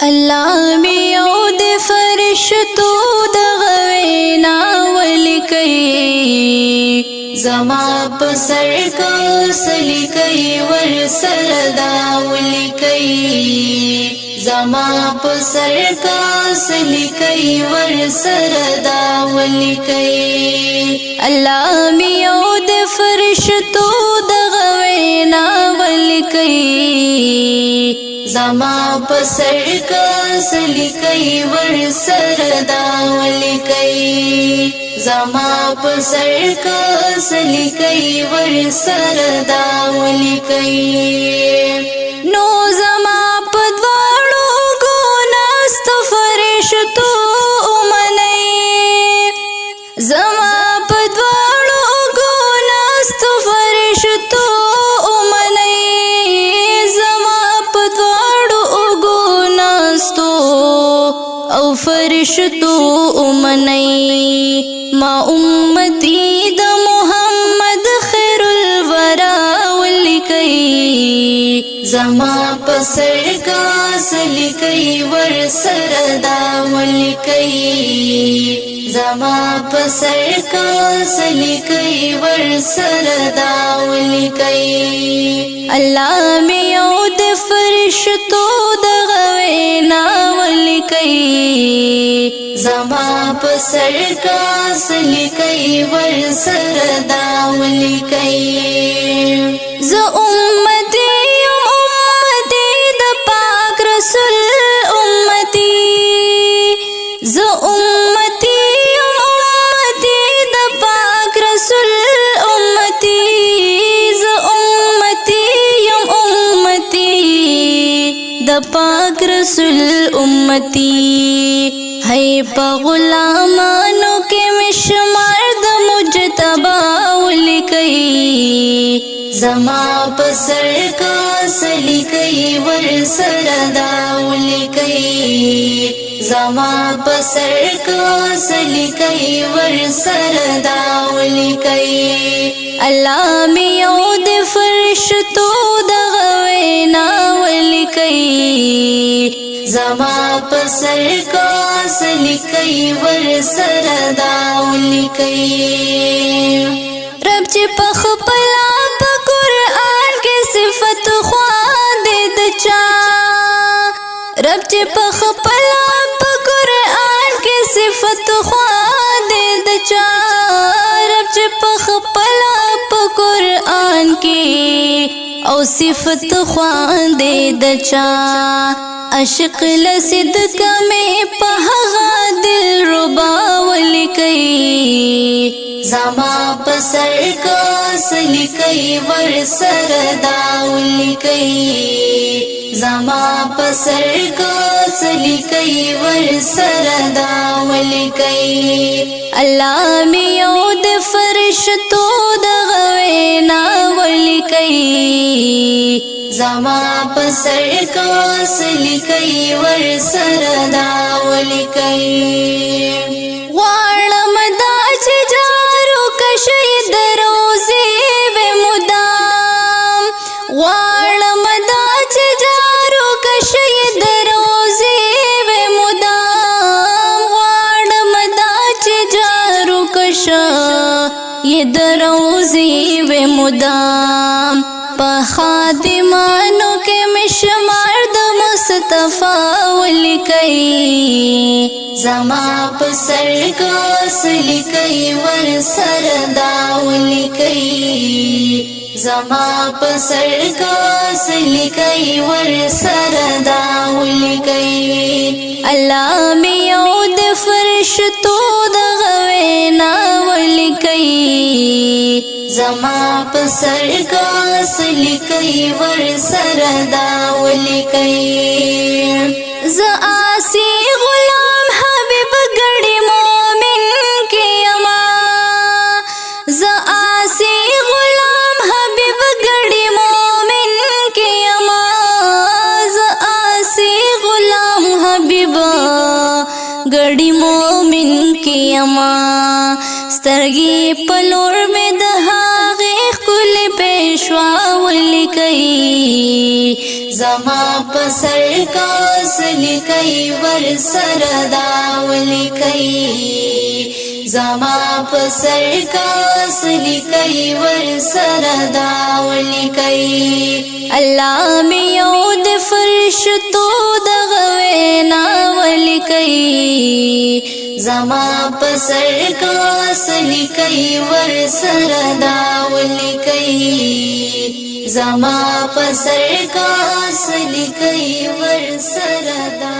الله می او د فرشتو د غوینا ولیکي زما په سر کو سلیکي ور سره دا ولیکي زما په سر کو سلیکي ور سره دا ولیکي الله می او د فرشتو د غوینا ولیکي زما په سر کا سلیکي ور سره دا ولیکي زما په سر کا سلیکي ور سره دا ولیکي نو زما په دواړو ګوناست فرشتو ومنئ زما په دواړو ګوناست فرشتو او فرشتو امنی ما امتی د محمد خیر الورا ولیکي زما پسر کا سلیکي ور سره دا ولیکي زما پسر کا سلیکي ور سره دا ولیکي الله می او د فرشتو د غوینا ولیکي زما په سر کا سلیکي ور سره دا ولیکي ز امتی د پاک رسول امتی ز امتی د پاک رسول امتی ز امتی د پاک رسول امتی ہے پا غلامانو کے مشمار د مجتبا ولیکي زما پسر کا سلیکي ور سره دا ولیکي زما پسر کا سلیکي ور سره دا ولیکي الله می او د فرشتو د غوینا ولیکي زما پسر کا سلیکي ور سره دا ولیکي رب چې په خپل په قرآن کې صفت خواندې د چا رب چې په خپل په قرآن کې صفت خواندې د چا رب چې په خپل په قرآن کې او صفت خواندې د چا عاشق لصدق میں په هغه دل ربا ولیکي زما پسر کا سلیکي ور سره دا ولیکي زما پسر کا سلیکي ور سره دا ولیکي الله می او د فرشتو د غوینا ولیکي زما پسر کا سلیکي ور سره دا ولیکي غواړم دا چې جارو کشي د روزي و مدام غواړم دا چې جارو کشي د روزي و مدام غواړم دا چې جارو کشي د روزي و مدام په خادمانو کې مشمار د مصطفی ولیکي زما په سر کا سلیکي ور سره دا ولیکي زما په سر کا سلیکي ور سره دا ولیکي الله می او د فرشتو د غوینا ولیکي زما په سر کا سلیکي ور سره دا ولیکي ز آسی غلام حبیب گڑی مومن کی اما ز آسی غلام حبیب گڑی مومن کی اما ز آسی غلام حبیب گڑی مومن کی اما سترگی پلور میں دہاغے خپل پېښوا ولیکي زما په سر کاس لیکي ور سره دا ولیکي زما په سر کاس لیکي ور سره دا ولیکي الله می یو د فرشتو دغه وینا ولیکي زما په سر کاس لیکي ور سره دا ولیکي زما په سر کاس لیکي ور سره دا